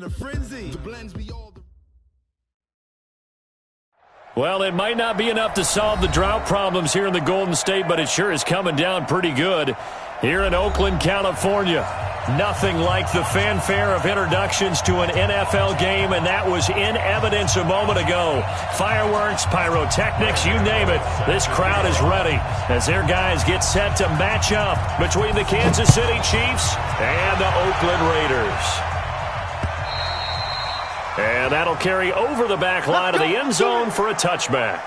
in a frenzy. The blends be all. Well, it might not be enough to solve the drought problems here in the Golden State, but it sure is coming down pretty good here in Oakland, California. Nothing like the fanfare of introductions to an NFL game, and that was in evidence a moment ago. Fireworks, pyrotechnics, you name it. This crowd is ready as their guys get set to match up between the Kansas City Chiefs and the Oakland Raiders. And that'll carry over the back line of the end zone for a touchback.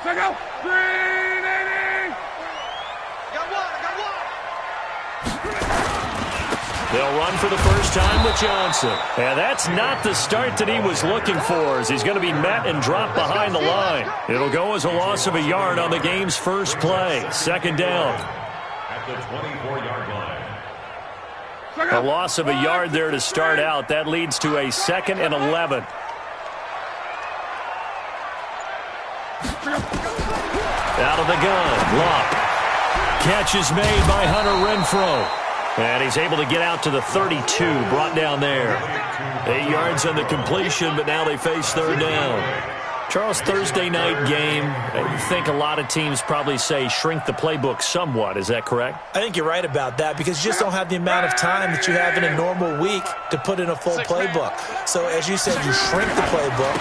Check out. 380. They'll run for the first time with Johnson. And that's not the start that he was looking for, as he's going to be met and dropped behind the line. It'll go as a loss of a yard on the game's first play. Second down. At the 24-yard line. A loss of a yard there to start out. That leads to a 2nd and 11. Out of the gun. Luck. Catch is made by Hunter Renfrow. And he's able to get out to the 32. Brought down there. 8 yards on the completion, but now they face third down. Charles, Thursday night game, you think a lot of teams probably say shrink the playbook somewhat. Is that correct? I think you're right about that because you just don't have the amount of time that you have in a normal week to put in a full playbook. So as you said, you shrink the playbook,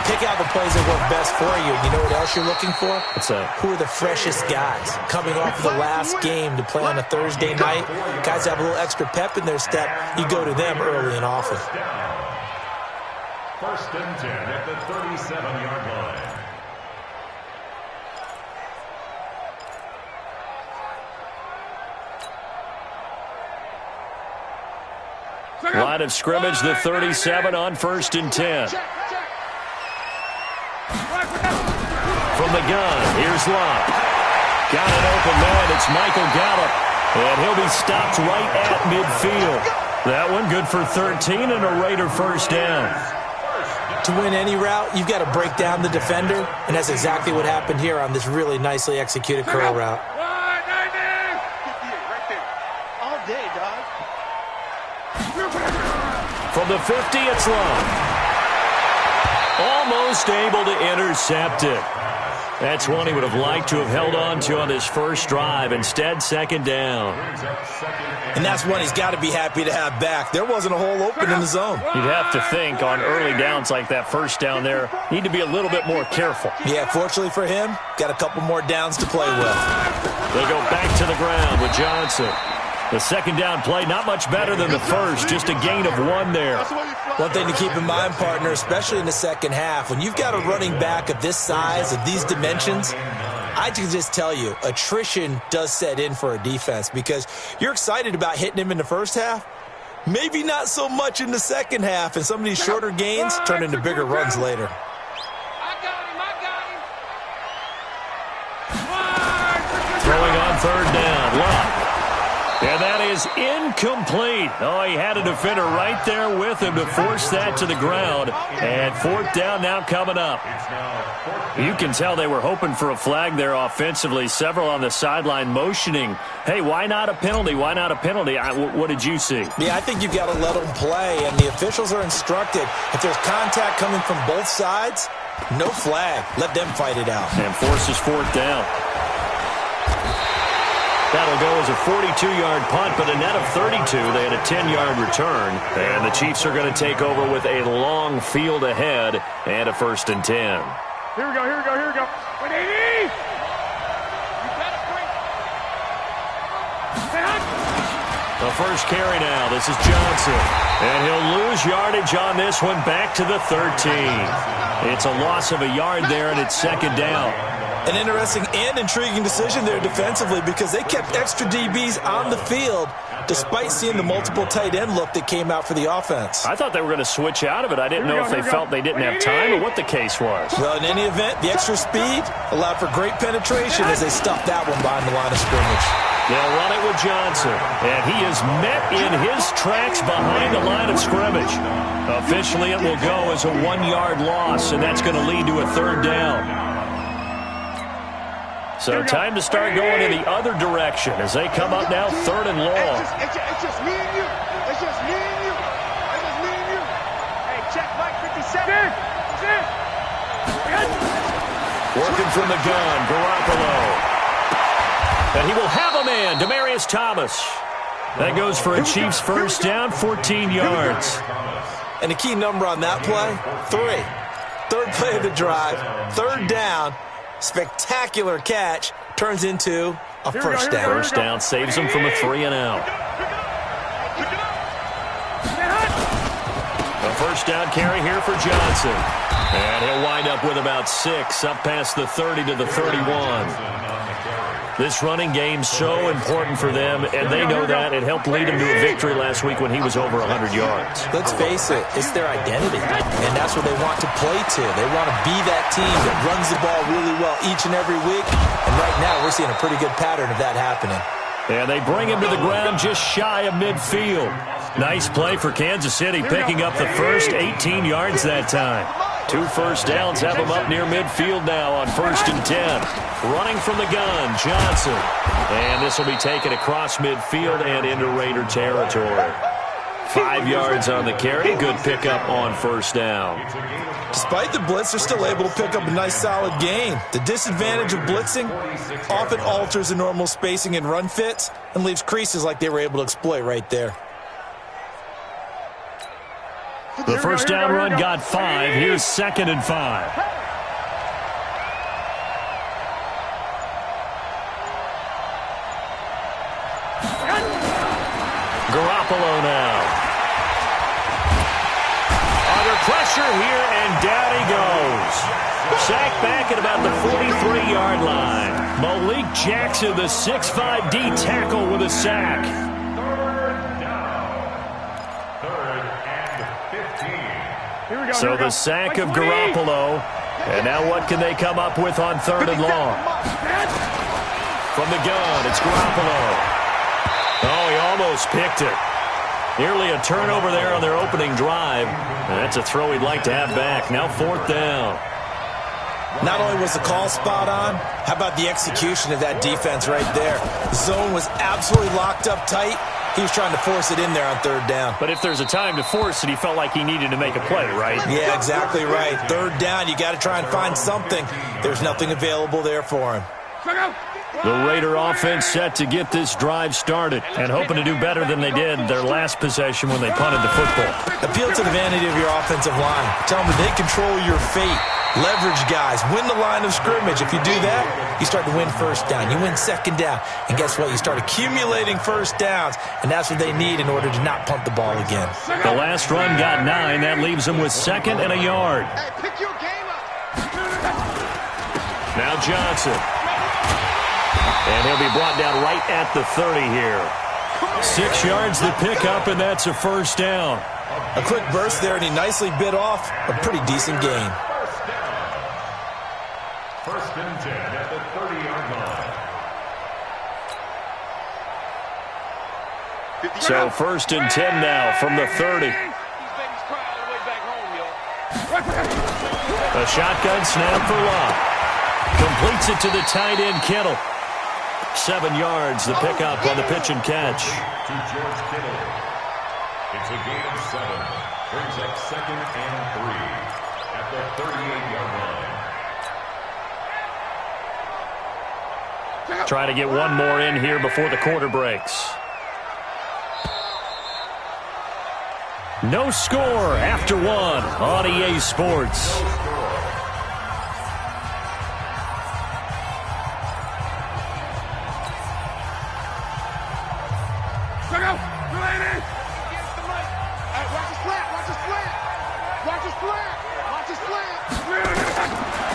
pick out the plays that work best for you. You know what else you're looking for? What's that? Who are the freshest guys coming off of the last game to play on a Thursday night? Guys have a little extra pep in their step. You go to them early and often. First and 10 at the 37-yard line. Line of scrimmage, the 37 on 1st and 10. From the gun, here's Locke. Got an open man, it's Michael Gallup. And he'll be stopped right at midfield. That one good for 13 and a Raider first down. To win any route, you've got to break down the defender, and that's exactly what happened here on this really nicely executed curl route. From the 50, it's long. Almost able to intercept it. That's one he would have liked to have held on to on his first drive. Instead, second down. And that's one he's got to be happy to have back. There wasn't a hole open in the zone. You'd have to think on early downs like that first down there, need to be a little bit more careful. Yeah, fortunately for him, got a couple more downs to play with. They go back to the ground with Johnson. The second down play, not much better than the first, just a gain of 1 there. One thing to keep in mind, partner, especially in the second half, when you've got a running back of this size, of these dimensions, I can just tell you, attrition does set in for a defense because you're excited about hitting him in the first half. Maybe not so much in the second half, and some of these shorter gains turn into bigger runs later. Throwing on third down, Luck. And that is incomplete. Oh, he had a defender right there with him to force that to the ground. And fourth down now coming up. You can tell they were hoping for a flag there offensively. Several on the sideline motioning, hey, why not a penalty? Why not a penalty? What did you see? Yeah, I think you've got to let them play, and the officials are instructed. If there's contact coming from both sides, no flag. Let them fight it out. And forces fourth down. That'll go as a 42-yard punt, but a net of 32. They had a 10-yard return. And the Chiefs are going to take over with a long field ahead and a 1st and 10. Here we go, here we go, here we go. 180! The first carry now. This is Johnson. And he'll lose yardage on this one back to the 13. It's a loss of a yard there, and it's second down. An interesting and intriguing decision there defensively because they kept extra DBs on the field despite seeing the multiple tight end look that came out for the offense. I thought they were going to switch out of it. I didn't know if they felt they didn't have time or what the case was. Well, in any event, the extra speed allowed for great penetration as they stuffed that one behind the line of scrimmage. They'll run it with Johnson, and he is met in his tracks behind the line of scrimmage. Officially, it will go as a 1-yard loss, and that's going to lead to a third down. So time to start going in the other direction as they come up now 3rd and long. It's just me and you. It's just me and you. It's just me and you. Hey, check Mike 57. Working from the gun, Garoppolo. And he will have a man, Demaryius Thomas. That goes for a Chiefs first down, 14 yards. And the key number on that play, 3. Third play of the drive, 3rd down. Spectacular catch turns into a first down. First down saves him from a 3 and out. A first down carry here for Johnson. And he'll wind up with about 6 up past the 30 to the 31. This running game's so important for them, and they know that. It helped lead them to a victory last week when he was over 100 yards. Let's face it, it's their identity, and that's what they want to play to. They want to be that team that runs the ball really well each and every week, and right now we're seeing a pretty good pattern of that happening. And they bring him to the ground just shy of midfield. Nice play for Kansas City, picking up the first 18 yards that time. 2 first downs have them up near midfield now on 1st and 10. Running from the gun, Johnson. And this will be taken across midfield and into Raider territory. 5 yards on the carry. Good pickup on first down. Despite the blitz, they're still able to pick up a nice solid gain. The disadvantage of blitzing often alters the normal spacing and run fits and leaves creases like they were able to exploit right there. The first down run got 5. Here's 2nd and 5. Garoppolo now. Under pressure here, and down he goes. Sacked back at about the 43-yard line. Malik Jackson, the 6'5" D tackle with a sack. So the sack of Garoppolo. And now what can they come up with on 3rd and long? From the gun, it's Garoppolo. Oh, he almost picked it. Nearly a turnover there on their opening drive. And that's a throw he'd like to have back. Now 4th down. Not only was the call spot on, how about the execution of that defense right there? The zone was absolutely locked up tight. He was trying to force it in there on 3rd down. But if there's a time to force it, he felt like he needed to make a play, right? Yeah, exactly right. 3rd down, you got to try and find something. There's nothing available there for him. The Raider offense set to get this drive started and hoping to do better than they did their last possession when they punted the football. Appeal to the vanity of your offensive line. Tell them that they control your fate. Leverage guys. Win the line of scrimmage. If you do that, you start to win first down. You win 2nd down. And guess what? You start accumulating first downs, and that's what they need in order to not punt the ball again. The last run got 9. That leaves them with 2nd and a yard. Now Johnson. And he'll be brought down right at the 30 here. 6 yards the pickup, and that's a first down. A quick burst there, and he nicely bit off a pretty decent gain. 1st and 10 at the 30-yard line. So 1st and 10 now from the 30. A shotgun snap for Locke. Completes it to the tight end, Kittle. 7 yards, the pickup on the pitch and catch. To George Kittle. It's a gain of 7. Brings up 2nd and 3 at the 38-yard line. Try to get one more in here before the quarter breaks. No score after 1 on EA Sports.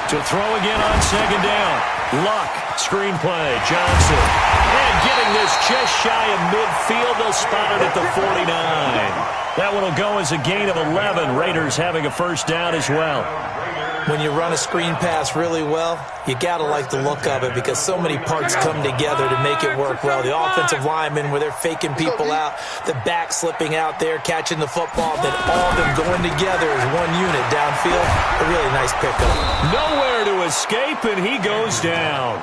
To throw again on 2nd down. Luck, screenplay, Johnson. And getting this just shy of midfield. They'll spot it at the 49. That one will go as a gain of 11. Raiders having a first down as well. When you run a screen pass really well, you got to like the look of it because so many parts come together to make it work well. The offensive linemen, where they're faking people out, the back slipping out there, catching the football, then all of them going together as one unit downfield. A really nice pickup. Nowhere to escape, and he goes down.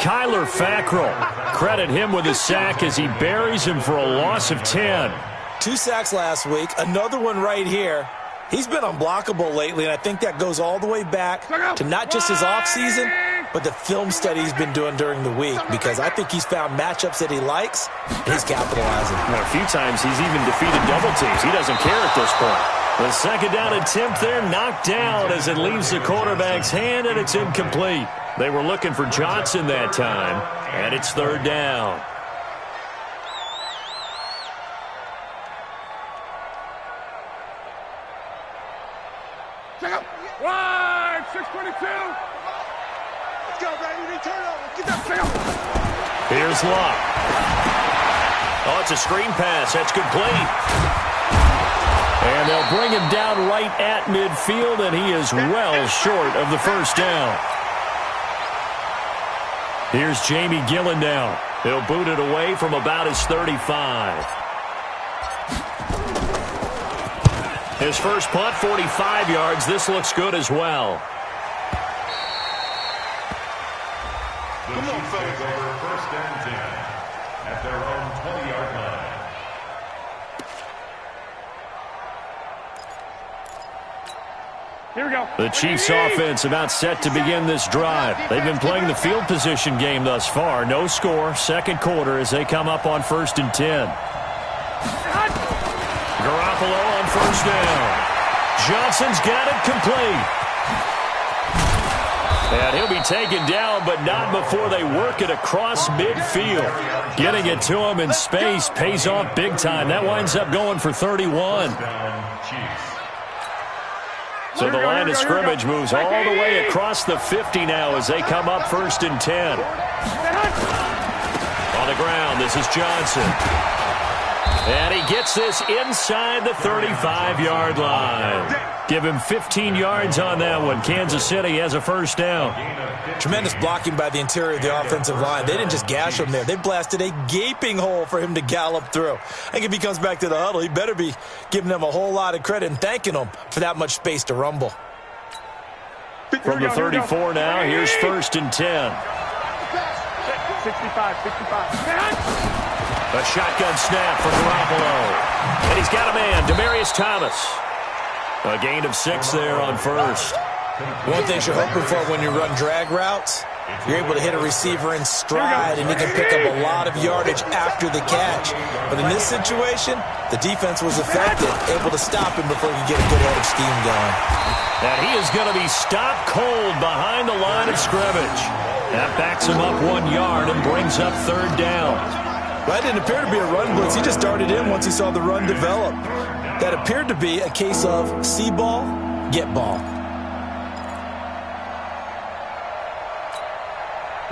Kyler Fackrell. Credit him with a sack as he buries him for a loss of 10. 2 sacks last week, another one right here. He's been unblockable lately, and I think that goes all the way back to not just his offseason, but the film study he's been doing during the week, because I think he's found matchups that he likes, and he's capitalizing. Now, a few times he's even defeated double teams. He doesn't care at this point. The second down attempt there knocked down as it leaves the quarterback's hand, and it's incomplete. They were looking for Johnson that time, and it's third down. Right, 622. Let's go, baby. They turn over. Get that thing up. Here's Luck. Oh, it's a screen pass. That's complete. And they'll bring him down right at midfield, and he is well short of the first down. Here's Jamie Gillen now. He'll boot it away from about his 35. His first punt, 45 yards. This looks good as well. The Chiefs take over first and 10 at their own 20-yard line. Here we go. The Chiefs offense about set to begin this drive. They've been playing the field position game thus far. No score, second quarter as they come up on first and 10. Garoppolo on first down. Johnson's got it complete. And he'll be taken down, but not before they work it across midfield. Getting it to him in space pays off big time. That winds up going for 31. So the line of scrimmage moves all the way across the 50 now as they come up first and 10. On the ground, this is Johnson. And he gets this inside the 35-yard line. Give him 15 yards on that one. Kansas City has a first down. Tremendous blocking by the interior of the offensive line. They didn't just gash him there. They blasted a gaping hole for him to gallop through. I think if he comes back to the huddle, he better be giving them a whole lot of credit and thanking them for that much space to rumble. From the 34 now, here's first and 10. 65. A shotgun snap for Garoppolo. And he's got a man, Demaryius Thomas. A gain of 6 there on first. One thing you're hoping for when you run drag routes, you're able to hit a receiver in stride, and he can pick up a lot of yardage after the catch. But in this situation, the defense was effective, able to stop him before he could get a good head of steam going. And he is going to be stopped cold behind the line of scrimmage. That backs him up 1 yard and brings up third down. That didn't appear to be a run blitz. He just darted in once he saw the run develop. That appeared to be a case of see ball, get ball.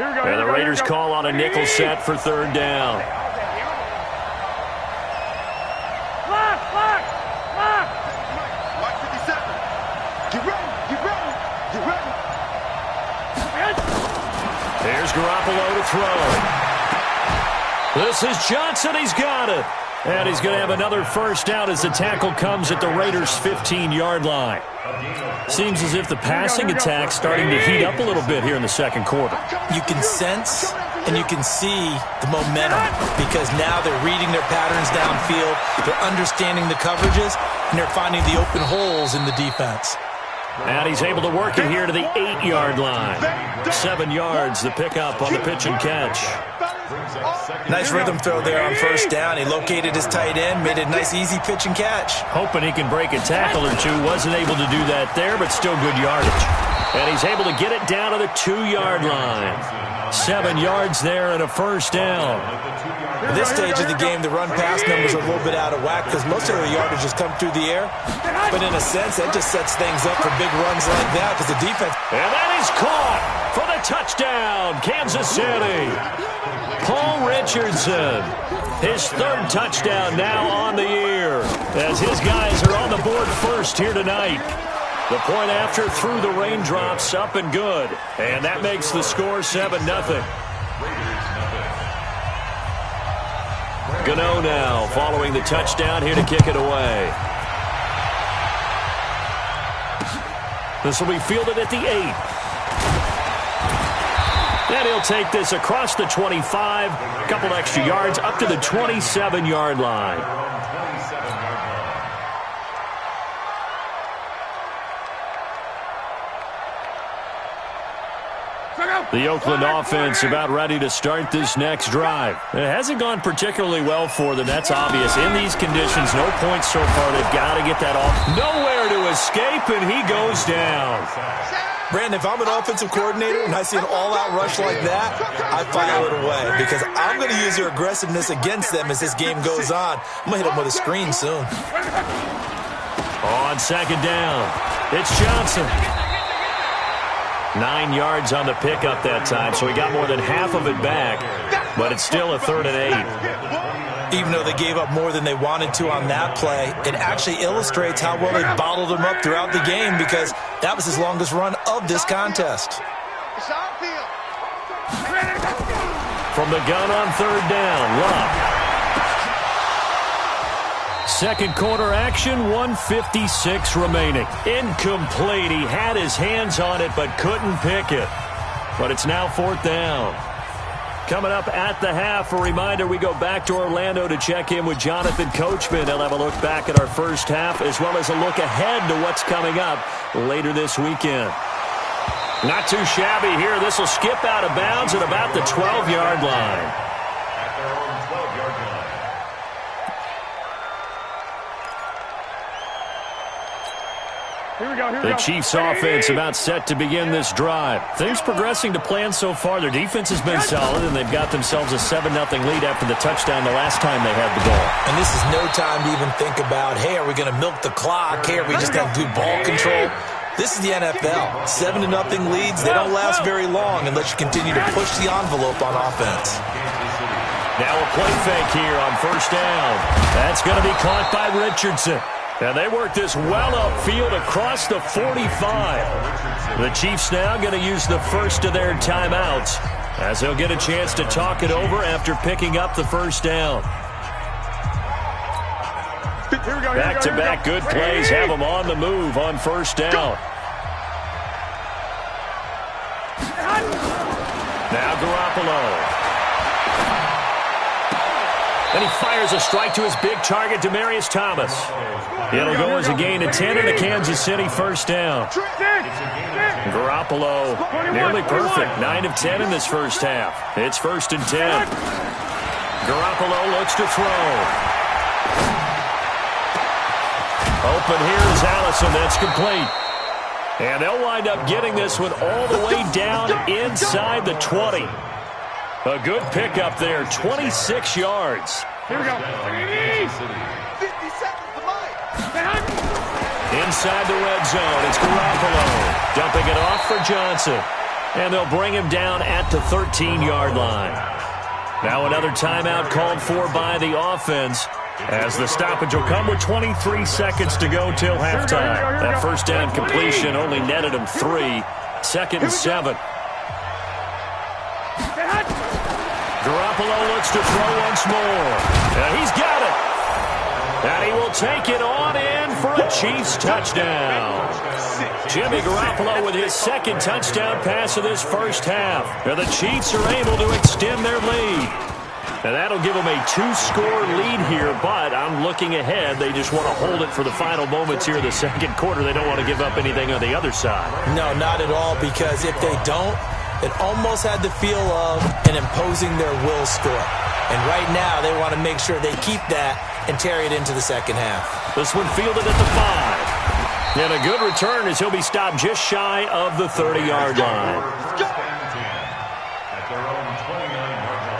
And the Raiders call on a nickel set for third down. Lock. Lock 57. Get ready. Here's Garoppolo to throw. This is Johnson. He's got it. And he's going to have another first down as the tackle comes at the Raiders' 15-yard line. Seems as if the passing attack's starting to heat up a little bit here in the second quarter. You can sense and you can see the momentum because now they're reading their patterns downfield, they're understanding the coverages, and they're finding the open holes in the defense. And he's able to work it here to the 8-yard line. 7 yards, the pickup on the pitch and catch. Nice rhythm throw there on first down. He located his tight end, made a nice easy pitch and catch. Hoping he can break a tackle or two. Wasn't able to do that there, but still good yardage. And he's able to get it down to the 2-yard line. 7 yards there and a first down. At this stage of the game, the run-pass numbers are a little bit out of whack because most of the yardage has come through the air. But in a sense, that just sets things up for big runs like that because the defense... And that is caught for the touchdown, Kansas City. Paul Richardson, his third touchdown now on the year as his guys are on the board first here tonight. The point after through the raindrops, up and good. And that makes the score 7-0. Gano now following the touchdown here to kick it away. This will be fielded at the 8. And he'll take this across the 25, a couple extra yards, up to the 27-yard line. The Oakland offense about ready to start this next drive. It hasn't gone particularly well for them. That's obvious. In these conditions, no points so far. They've got to get that off. Nowhere to escape, and he goes down. Brandon, if I'm an offensive coordinator and I see an all-out rush like that, I file it away because I'm going to use their aggressiveness against them as this game goes on. I'm going to hit them with a screen soon. On second down, it's Johnson. 9 yards on the pickup that time, so he got more than half of it back, but it's still a 3rd and 8. Even though they gave up more than they wanted to on that play, it actually illustrates how well they bottled him up throughout the game because that was his longest run of this contest. From the gun on 3rd down, Love. Second quarter action, 1:56 remaining. Incomplete. He had his hands on it but couldn't pick it. But it's now 4th down. Coming up at the half, a reminder, we go back to Orlando to check in with Jonathan Coachman. He'll have a look back at our first half as well as a look ahead to what's coming up later this weekend. Not too shabby here. This will skip out of bounds at about the 12-yard line. The Chiefs offense about set to begin this drive. Things progressing to plan so far. Their defense has been solid, and they've got themselves a 7-0 lead after the touchdown the last time they had the ball. And this is no time to even think about, hey, are we going to milk the clock? Hey, are we just going to do ball control? This is the NFL. 7-0 leads, they don't last very long unless you continue to push the envelope on offense. Now a play fake here on 1st down. That's going to be caught by Richardson. And they work this well upfield across the 45. The Chiefs now going to use the first of their timeouts as they'll get a chance to talk it over after picking up the 1st down. Back-to-back good plays have them on the move on 1st down. Now Garoppolo. And he fires a strike to his big target, Demaryius Thomas. It'll go as a gain of 10 in a Kansas City 1st down. Garoppolo nearly perfect. 9 of 10 in this first half. It's 1st and 10. Garoppolo looks to throw. Open here is Allison. That's complete. And they'll wind up getting this one all the way down inside the 20. A good pickup there, 26 yards. Here we go. 50 seconds to mine. Inside the red zone, it's Garoppolo. Dumping it off for Johnson. And they'll bring him down at the 13-yard line. Now another timeout called for by the offense, as the stoppage will come with 23 seconds to go till halftime. That 1st down completion only netted him 3. 2nd and 7. Garoppolo looks to throw once more. And he's got it. And he will take it on in for a Chiefs touchdown. Jimmy Garoppolo with his 2nd touchdown pass of this first half. And the Chiefs are able to extend their lead. And that'll give them a 2-score lead here, but I'm looking ahead. They just want to hold it for the final moments here in the 2nd quarter. They don't want to give up anything on the other side. No, not at all, because if they don't, it almost had the feel of an imposing their will score. And right now, they want to make sure they keep that and carry it into the 2nd half. This one fielded at the 5. And a good return as he'll be stopped just shy of the 30-yard line. At their own 29-yard line.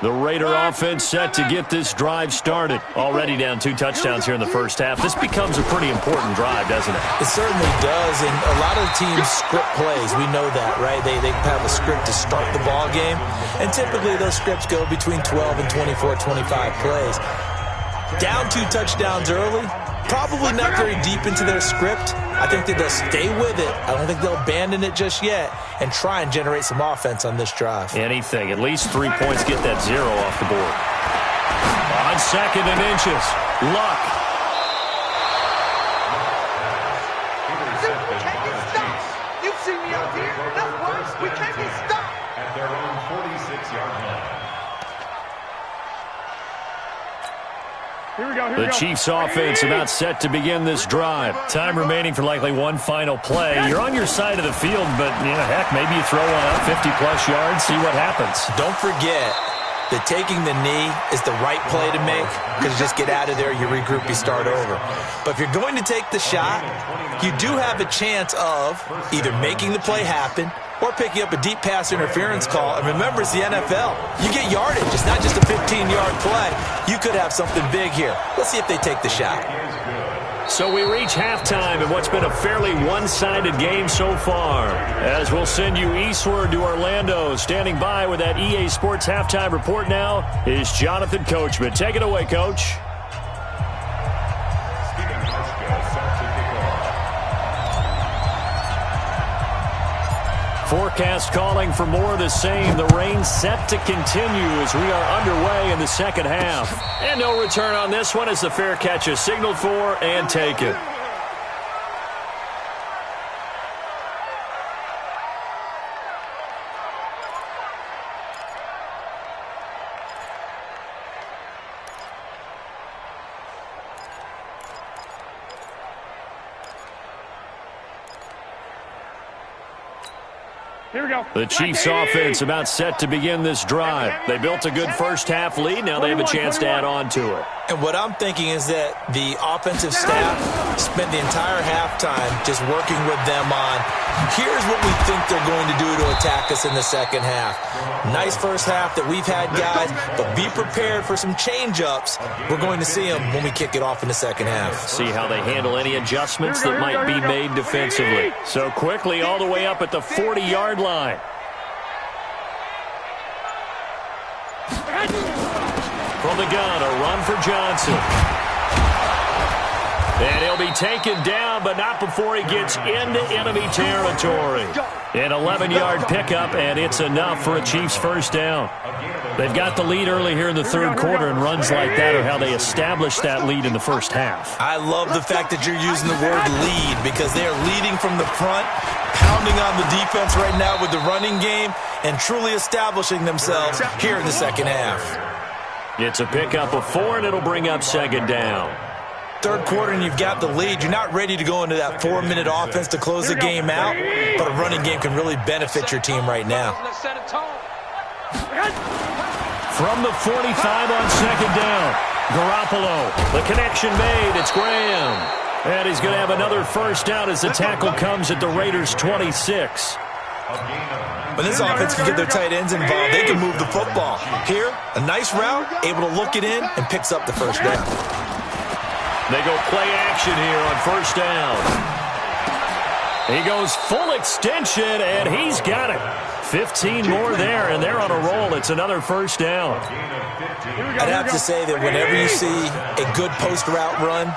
The Raider offense set to get this drive started. Already down 2 touchdowns here in the first half. This becomes a pretty important drive, doesn't it? It certainly does, and a lot of the teams script plays. We know that, right? They have a script to start the ball game, and typically those scripts go between 12 and 24, 25 plays. Down 2 touchdowns early, probably not very deep into their script. I think that they'll stay with it. I don't think they'll abandon it just yet and try and generate some offense on this drive. Anything. At least 3 points, get that 0 off the board. On 2nd and inches. Luck. We can't get stopped. You've seen me out here. That's worse. We can't get stopped. At their own 46-yard line. Here we go. The Chiefs offense about set to begin this drive. Time remaining for likely one final play. You're on your side of the field, but, heck, maybe you throw one up 50-plus yards, see what happens. Don't forget that taking the knee is the right play to make, because you just get out of there, you regroup, you start over. But if you're going to take the shot, you do have a chance of either making the play happen or picking up a deep pass interference call. And remember, it's the NFL. You get yardage. It's not just a 15-yard play. You could have something big here. Let's see if they take the shot. So we reach halftime in what's been a fairly one-sided game so far. As we'll send you eastward to Orlando. Standing by with that EA Sports halftime report now is Jonathan Coachman. Take it away, Coach. Forecast calling for more of the same. The rain set to continue as we are underway in the second half. And no return on this one as the fair catch is signaled for and taken. Here we go. The Chiefs offense about set to begin this drive. They built a good first half lead. Now they have a chance to add on to it. And what I'm thinking is that the offensive staff spent the entire halftime just working with them on, here's what we think they're going to do to attack us in the second half. Nice first half that we've had, guys, but be prepared for some change-ups. We're going to see them when we kick it off in the second half. See how they handle any adjustments that might be made defensively. So quickly all the way up at the 40-yard line. From the gun, a run for Johnson. And he'll be taken down, but not before he gets into enemy territory. An 11-yard pickup, and it's enough for a Chiefs first down. They've got the lead early here in the third quarter, and runs like that are how they established that lead in the first half. I love the fact that you're using the word lead, because they are leading from the front, pounding on the defense right now with the running game, and truly establishing themselves here in the second half. It's a pickup of 4, and it'll bring up second down. Third quarter, and you've got the lead. You're not ready to go into that 4-minute offense to close the game out, but a running game can really benefit your team right now. From the 45 on second down, Garoppolo, the connection made. It's Graham. And he's going to have another first down as the tackle comes at the Raiders' 26. When this offense can get their tight ends involved, they can move the football. Here, a nice route, able to look it in, and picks up the first down. They go play action here on first down. He goes full extension, and he's got it. 15 more there, and they're on a roll. It's another first down. I'd have to say that whenever you see a good post route run,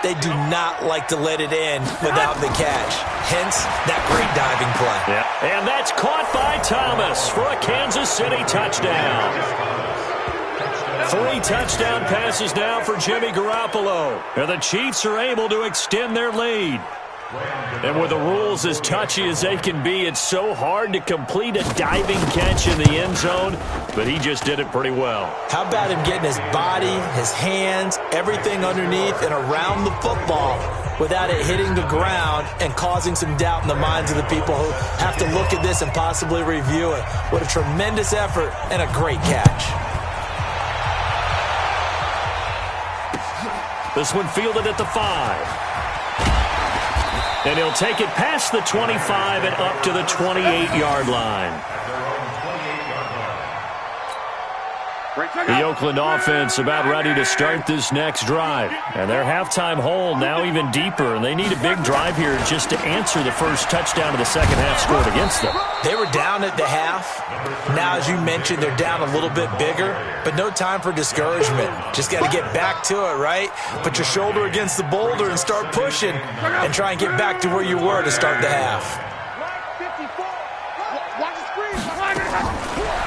they do not like to let it end without the catch. Hence, that great diving play. Yeah. And that's caught by Thomas for a Kansas City touchdown. 3 touchdown passes now for Jimmy Garoppolo. And the Chiefs are able to extend their lead. And with the rules as touchy as they can be, it's so hard to complete a diving catch in the end zone, but he just did it pretty well. How about him getting his body, his hands, everything underneath and around the football without it hitting the ground and causing some doubt in the minds of the people who have to look at this and possibly review it. What a tremendous effort and a great catch. This one fielded at the 5. And he'll take it past the 25 and up to the 28-yard line. The Oakland offense about ready to start this next drive. And their halftime hole now even deeper. And they need a big drive here just to answer the first touchdown of the second half scored against them. They were down at the half. Now, as you mentioned, they're down a little bit bigger. But no time for discouragement. Just got to get back to it, right? Put your shoulder against the boulder and start pushing. And try and get back to where you were to start the half.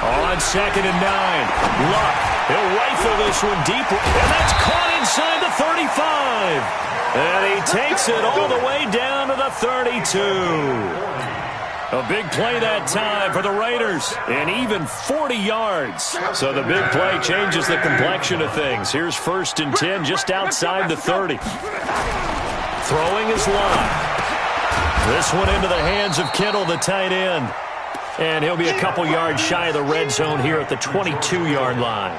On 2nd and 9, Luck. He'll rifle this one deep, and that's caught inside the 35. And he takes it all the way down to the 32. A big play that time for the Raiders, and even 40 yards. So the big play changes the complexion of things. Here's 1st and 10 just outside the 30. Throwing is Luck. This one into the hands of Kittle, the tight end. And he'll be a couple yards shy of the red zone here at the 22-yard line.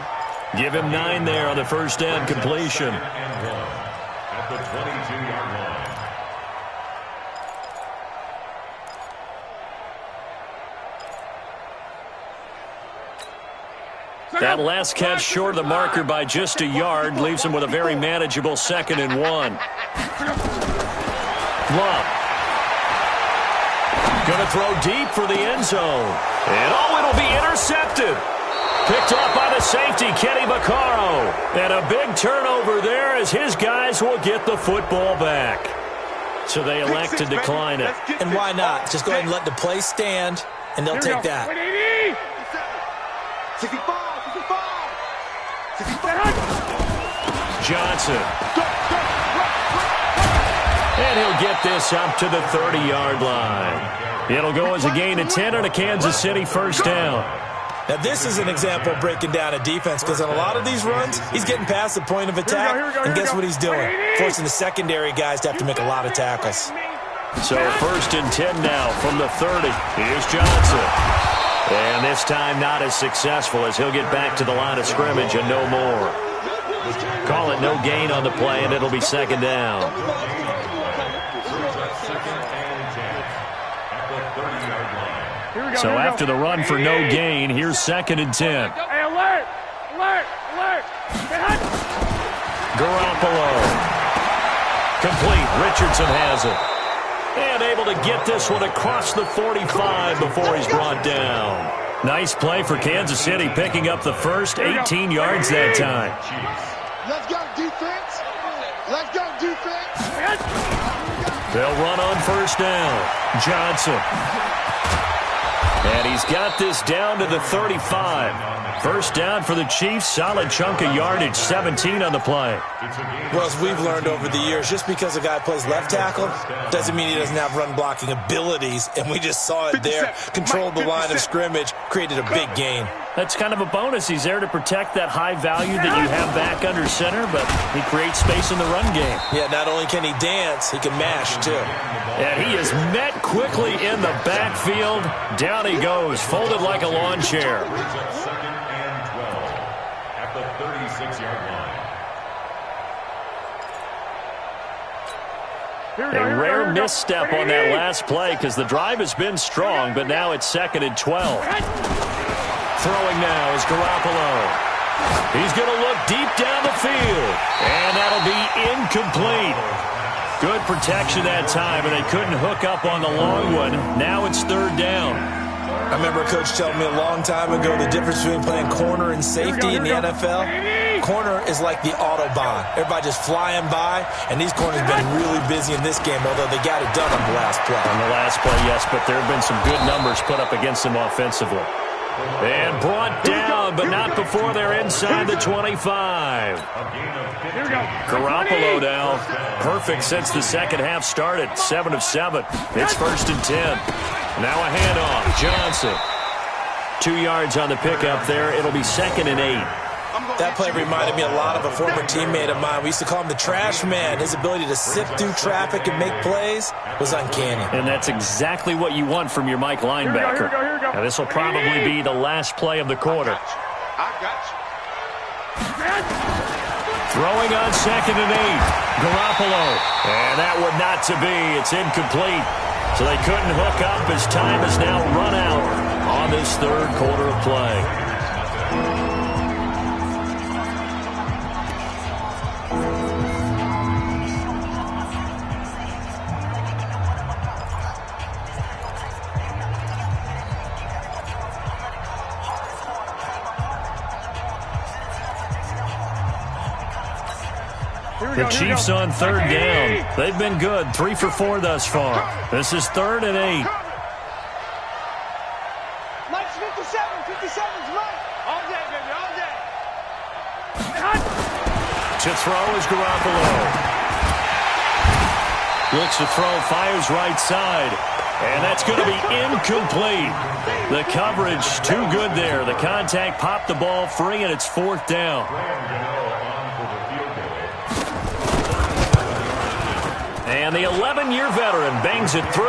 Give him 9 there on the first down completion. At the 22-yard line. That last catch short of the marker by just a yard leaves him with a very manageable 2nd and 1. Love. Going to throw deep for the end zone. And it'll be intercepted. Picked off by the safety, Kenny Vaccaro. And a big turnover there as his guys will get the football back. So they elect to decline it. And why not? Just go ahead and let the play stand, and they'll take that. 65. Johnson. And he'll get this up to the 30-yard line. It'll go as a gain of 10 and a Kansas City first down. Now, this is an example of breaking down a defense because on a lot of these runs, he's getting past the point of attack, and guess what he's doing? Forcing the secondary guys to have to make a lot of tackles. So 1st and 10 now from the 30. Here's Johnson. And this time not as successful as he'll get back to the line of scrimmage and no more. Call it no gain on the play, and it'll be 2nd down. So after the run for no gain, here's 2nd and 10. Hey, alert! Alert! Alert! Garoppolo. Complete. Richardson has it. And able to get this one across the 45 before he's brought down. Nice play for Kansas City, picking up the first 18 yards that time. Let's go, defense. Let's go, defense. They'll run on first down. Johnson. And he's got this down to the 35. First down for the Chiefs. Solid chunk of yardage. 17 on the play. Well, as we've learned over the years, just because a guy plays left tackle doesn't mean he doesn't have run blocking abilities. And we just saw it there. Controlled the line of scrimmage. Created a big gain. That's kind of a bonus. He's there to protect that high value that you have back under center, but he creates space in the run game. Yeah, not only can he dance, he can mash, too. And he is met quickly in the backfield. Down he goes, folded like a lawn chair. 2nd and 12 at the 36-yard line. A rare misstep on that last play because the drive has been strong, but now it's 2nd and 12. Throwing now is Garoppolo. He's going to look deep down the field, and that'll be incomplete. Good protection that time, and they couldn't hook up on the long one. Now it's 3rd down. I remember a coach telling me a long time ago the difference between playing corner and safety in the NFL. Corner is like the Autobahn. Everybody just flying by, and these corners have been really busy in this game, although they got it done on the last play. On the last play, yes, but there have been some good numbers put up against them offensively. And brought down, but not before they're inside the 25. Garoppolo now, perfect since the second half started, 7 of 7. It's 1st and 10. Now a handoff, Johnson. 2 yards on the pickup there. It'll be 2nd and 8. That play reminded me a lot of a former teammate of mine. We used to call him the trash man. His ability to sift through traffic and make plays was uncanny. And that's exactly what you want from your Mike linebacker. Now this will probably be the last play of the quarter. I got you. Throwing on 2nd and 8. Garoppolo. And that one not to be. It's incomplete. So they couldn't hook up as time has now run out on this 3rd quarter of play. The Chiefs on third down. They've been good, 3 for 4 thus far. This is 3rd and 8. Mike's 57. 57's right. All day, baby, all day. To throw is Garoppolo. Looks to throw, fires right side. And that's going to be incomplete. The coverage too good there. The contact popped the ball free, and it's 4th down. And the 11-year veteran bangs it through.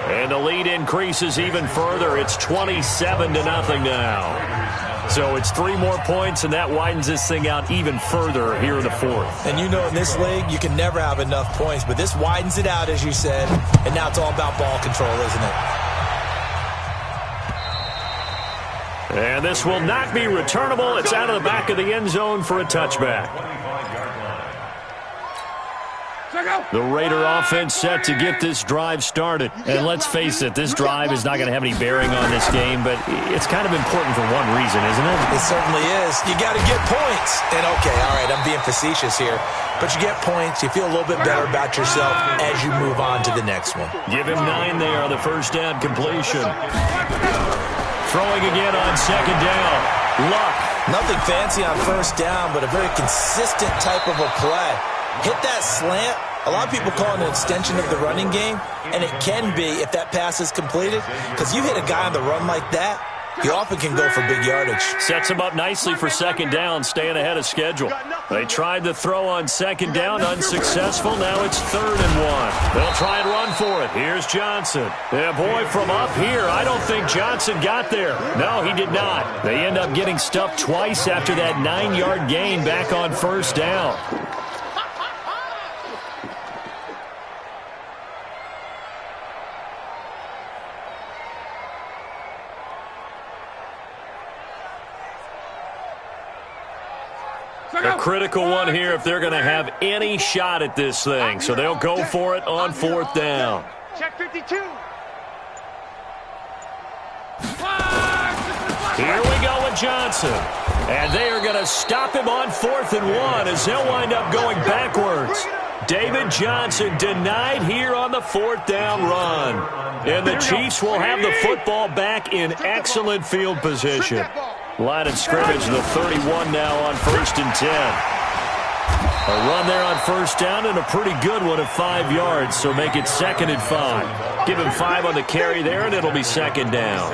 And the lead increases even further. It's 27-0 now. So it's 3 more points, and that widens this thing out even further here in the 4th. And you know in this league, you can never have enough points, but this widens it out, as you said, and now it's all about ball control, isn't it? And this will not be returnable. It's out of the back of the end zone for a touchback. The Raider offense set to get this drive started. And let's face it, this drive is not going to have any bearing on this game, but it's kind of important for one reason, isn't it? It certainly is. You got to get points. And okay, all right, I'm being facetious here, but you get points, you feel a little bit better about yourself as you move on to the next one. Give him 9 there on the first down completion. Throwing again on second down. Luck. Nothing fancy on first down, but a very consistent type of a play. Hit that slant. A lot of people call it an extension of the running game, and it can be if that pass is completed, because you hit a guy on the run like that, you often can go for big yardage. Sets him up nicely for second down, staying ahead of schedule. They tried to throw on second down, unsuccessful. Now it's 3rd and 1. They'll try and run for it. Here's Johnson. Yeah, boy, from up here, I don't think Johnson got there. No, he did not. They end up getting stuffed twice after that 9-yard gain back on first down. A critical one here if they're going to have any shot at this thing. So they'll go for it on 4th down. Check 52. Here we go with Johnson. And they are going to stop him on 4th and 1 as they'll wind up going backwards. David Johnson denied here on the 4th down run. And the Chiefs will have the football back in excellent field position. Line of scrimmage, the 31 now on 1st and 10. A run there on first down and a pretty good one at 5 yards, so make it 2nd and 5. Give him 5 on the carry there, and it'll be 2nd down.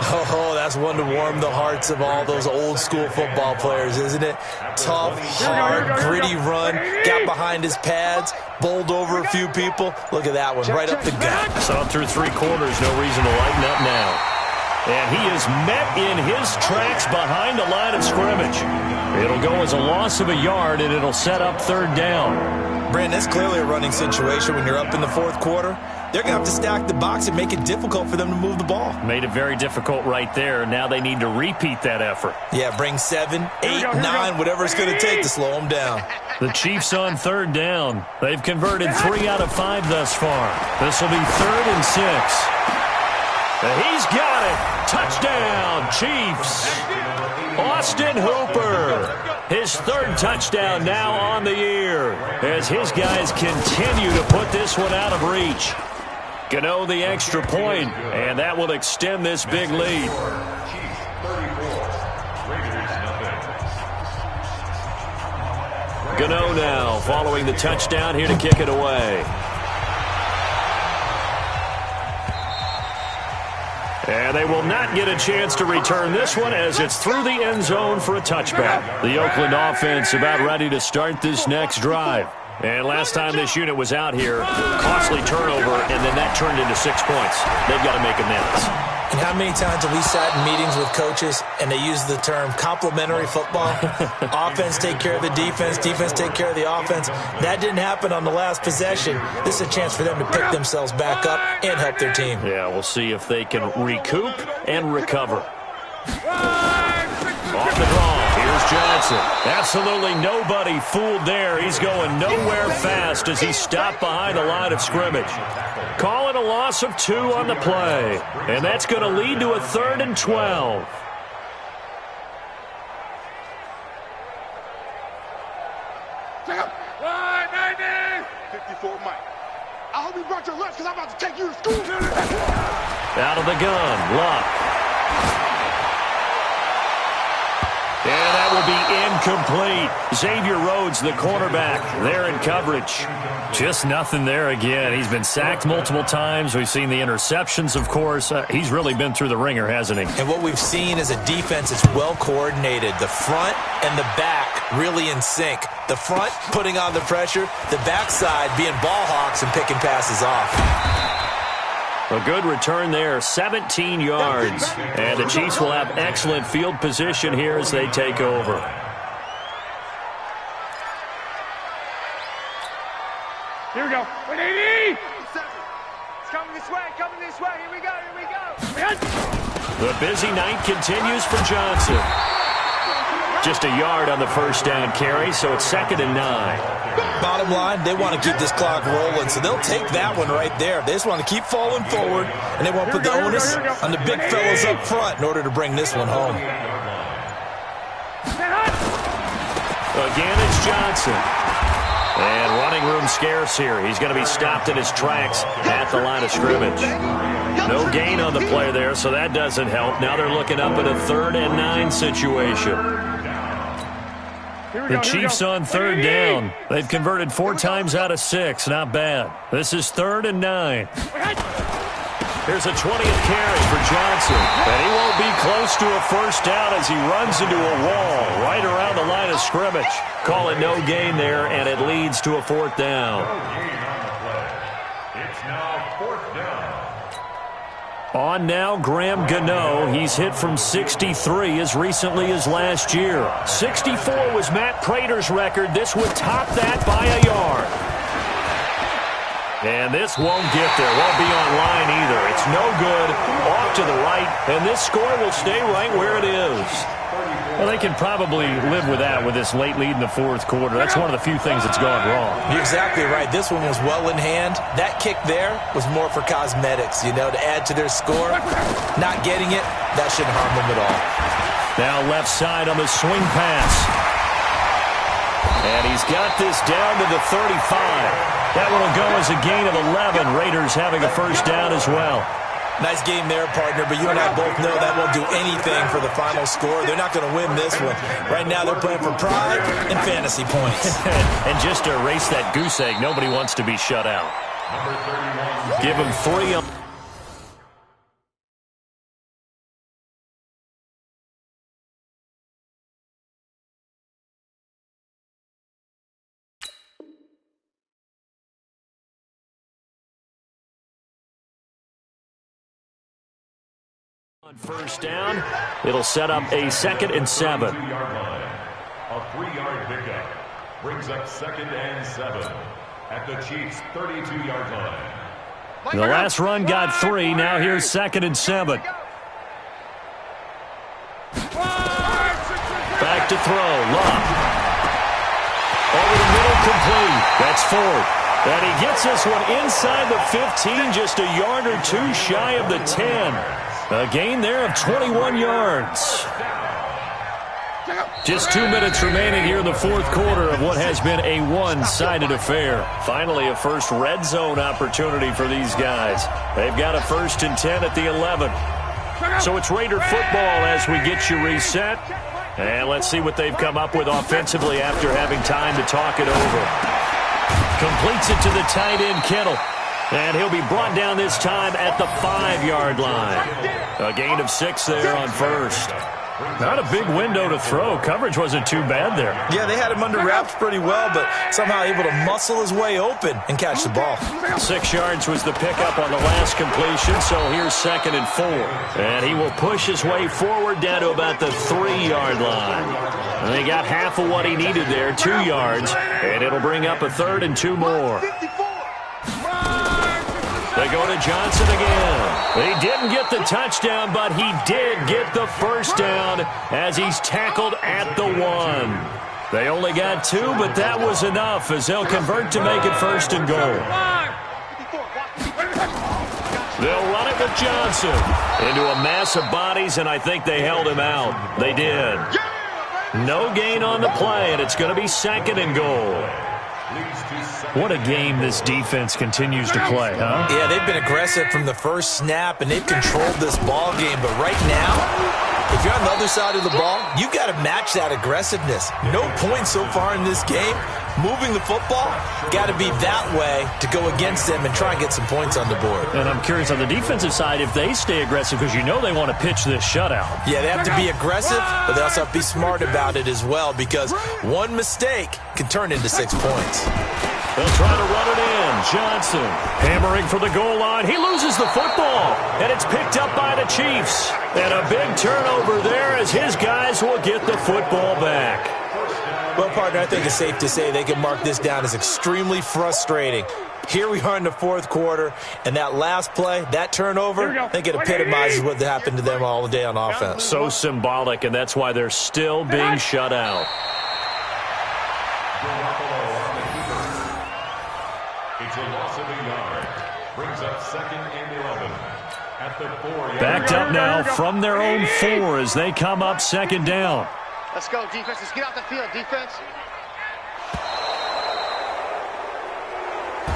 Oh, that's one to warm the hearts of all those old-school football players, isn't it? Tough, hard, gritty run, got behind his pads, bowled over a few people. Look at that one, right up the gut. Saw through 3 quarters, no reason to lighten up now. And he is met in his tracks behind the line of scrimmage. It'll go as a loss of a yard, and it'll set up 3rd down. Brandon, that's clearly a running situation when you're up in the 4th quarter. They're going to have to stack the box and make it difficult for them to move the ball. Made it very difficult right there. Now they need to repeat that effort. Yeah, bring 7, 8, 9, whatever it's going to take to slow them down. The Chiefs on 3rd down. They've converted 3 out of 5 thus far. This will be 3rd and 6. He's got it. Touchdown, Chiefs. Austin Hooper. His 3rd touchdown now on the year as his guys continue to put this one out of reach. Gano the extra point, and that will extend this big lead. Gano now following the touchdown here to kick it away. And they will not get a chance to return this one as it's through the end zone for a touchback. The Oakland offense about ready to start this next drive. And last time this unit was out here, costly turnover, and then that turned into 6 points. They've got to make amends. And how many times have we sat in meetings with coaches and they use the term complementary football? Offense take care of the defense, defense take care of the offense. That didn't happen on the last possession. This is a chance for them to pick themselves back up and help their team. Yeah, we'll see if they can recoup and recover. Off the draw, here's Johnson. Absolutely nobody fooled there. He's going nowhere fast as he stopped behind the line of scrimmage. Call it a loss of 2 on the play. And that's going to lead to a 3rd and 12. hope you brought your lunch because I'm about to take you to school. Out of the gun, Luck. And that will be incomplete. Xavier Rhodes, the cornerback, there in coverage. Just nothing there again. He's been sacked multiple times. We've seen the interceptions, of course. He's really been through the ringer, hasn't he? And what we've seen is a defense that's well coordinated. The front and the back really in sync. The front putting on the pressure, the backside being ball hawks and picking passes off. A good return there, 17 yards. And the Chiefs will have excellent field position here as they take over. Here we go. What do you need? It's coming this way, Here we go. The busy night continues for Johnson. Just a yard on the first down carry, so it's 2nd and 9. Bottom line, they want to keep this clock rolling, so they'll take that one right there. They just want to keep falling forward, and they won't put the onus on the big fellas up front in order to bring this one home. Again, it's Johnson. And running room scarce here. He's going to be stopped in his tracks at the line of scrimmage. No gain on the play there, so that doesn't help. Now they're looking up at a 3rd and 9 situation. The Chiefs on 3rd down. They've converted 4 times out of 6. Not bad. This is 3rd and 9. Here's a 20th carry for Johnson. And he won't be close to a first down as he runs into a wall right around the line of scrimmage. Call it no gain there, and it leads to a 4th down. It's now 4th down. On now, Graham Gano. He's hit from 63 as recently as last year. 64 was Matt Prater's record. This would top that by a yard. And this won't get there. Won't be on line either. It's no good. Off to the right. And this score will stay right where it is. Well, they can probably live with that with this late lead in the 4th quarter. That's one of the few things that's gone wrong. You're exactly right. This one was well in hand. That kick there was more for cosmetics, to add to their score. Not getting it, that shouldn't harm them at all. Now left side on the swing pass. And he's got this down to the 35. That one will go as a gain of 11. Raiders having a first down as well. Nice game there, partner, but you and I both know that won't do anything for the final score. They're not going to win this one. Right now they're playing for pride and fantasy points. And just to erase that goose egg, nobody wants to be shut out. Give them 3. On first down, it'll set up a 2nd and 7. A 3-yard pickup brings up 2nd and 7 at the Chiefs' 32-yard line. The last run got 3. Now here's 2nd and 7. Back to throw. Luck. Over the middle, complete. That's 4th. And he gets this one inside the 15, just a yard or 2 shy of the 10. A gain there of 21 yards. Just 2 minutes remaining here in the 4th quarter of what has been a one-sided affair. Finally, a first red zone opportunity for these guys. They've got a 1st and 10 at the 11. So it's Raider football as we get you reset. And let's see what they've come up with offensively after having time to talk it over. Completes it to the tight end, Kittle. And he'll be brought down this time at the 5-yard line. A gain of 6 there on first. Not a big window to throw. Coverage wasn't too bad there. Yeah, they had him under wraps pretty well, but somehow able to muscle his way open and catch the ball. 6 yards was the pickup on the last completion, so here's 2nd and 4. And he will push his way forward down to about the 3-yard line. And they got half of what he needed there, 2 yards, and it'll bring up a 3rd and 2 more. They go to Johnson again. He didn't get the touchdown, but he did get the first down as he's tackled at the 1. They only got 2, but that was enough as they'll convert to make it 1st and goal. They'll run it with Johnson into a mass of bodies, and I think they held him out. They did. No gain on the play, and it's going to be 2nd and goal. What a game this defense continues to play, huh? Yeah, they've been aggressive from the first snap, and they've controlled this ball game. But right now, if you're on the other side of the ball, you've got to match that aggressiveness. No points so far in this game. Moving the football, got to be that way to go against them and try and get some points on the board. And I'm curious on the defensive side if they stay aggressive, because you know they want to pitch this shutout. Yeah, they have to be aggressive, but they also have to be smart about it as well, because one mistake can turn into 6 points. They'll try to run it in. Johnson hammering for the goal line. He loses the football, and it's picked up by the Chiefs. And a big turnover there as his guys will get the football back. Well, partner, I think it's safe to say they can mark this down as extremely frustrating. Here we are in the fourth quarter, and that last play, that turnover, I think it epitomizes what happened to them all day on offense. So symbolic, and that's why they're still being shut out. It's a loss of a yard. Brings up 2nd and 11 at the 4-yard. Backed up now from their own 4 as they come up 2nd down. Let's go, defense. Let's get off the field, defense.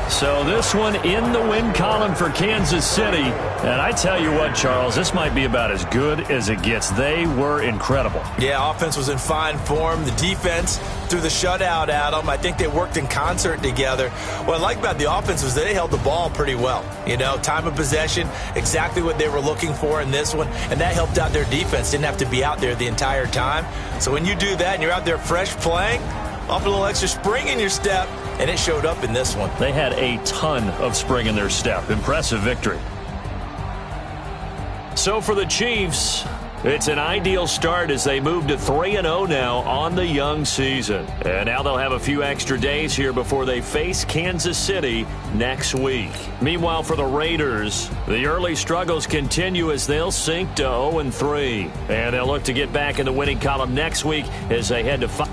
So this one in the win column for Kansas City. And I tell you what, Charles, this might be about as good as it gets. They were incredible. Yeah, offense was in fine form. The defense threw the shutout at them. I think they worked in concert together. What I like about the offense was they held the ball pretty well. You know, time of possession, exactly what they were looking for in this one. And that helped out their defense. Didn't have to be out there the entire time. So when you do that and you're out there fresh playing, off a little extra spring in your step, and it showed up in this one. They had a ton of spring in their step. Impressive victory. So for the Chiefs, it's an ideal start as they move to 3-0 now on the young season. And now they'll have a few extra days here before they face Kansas City next week. Meanwhile, for the Raiders, the early struggles continue as they'll sink to 0-3. And they'll look to get back in the winning column next week as they head to 5.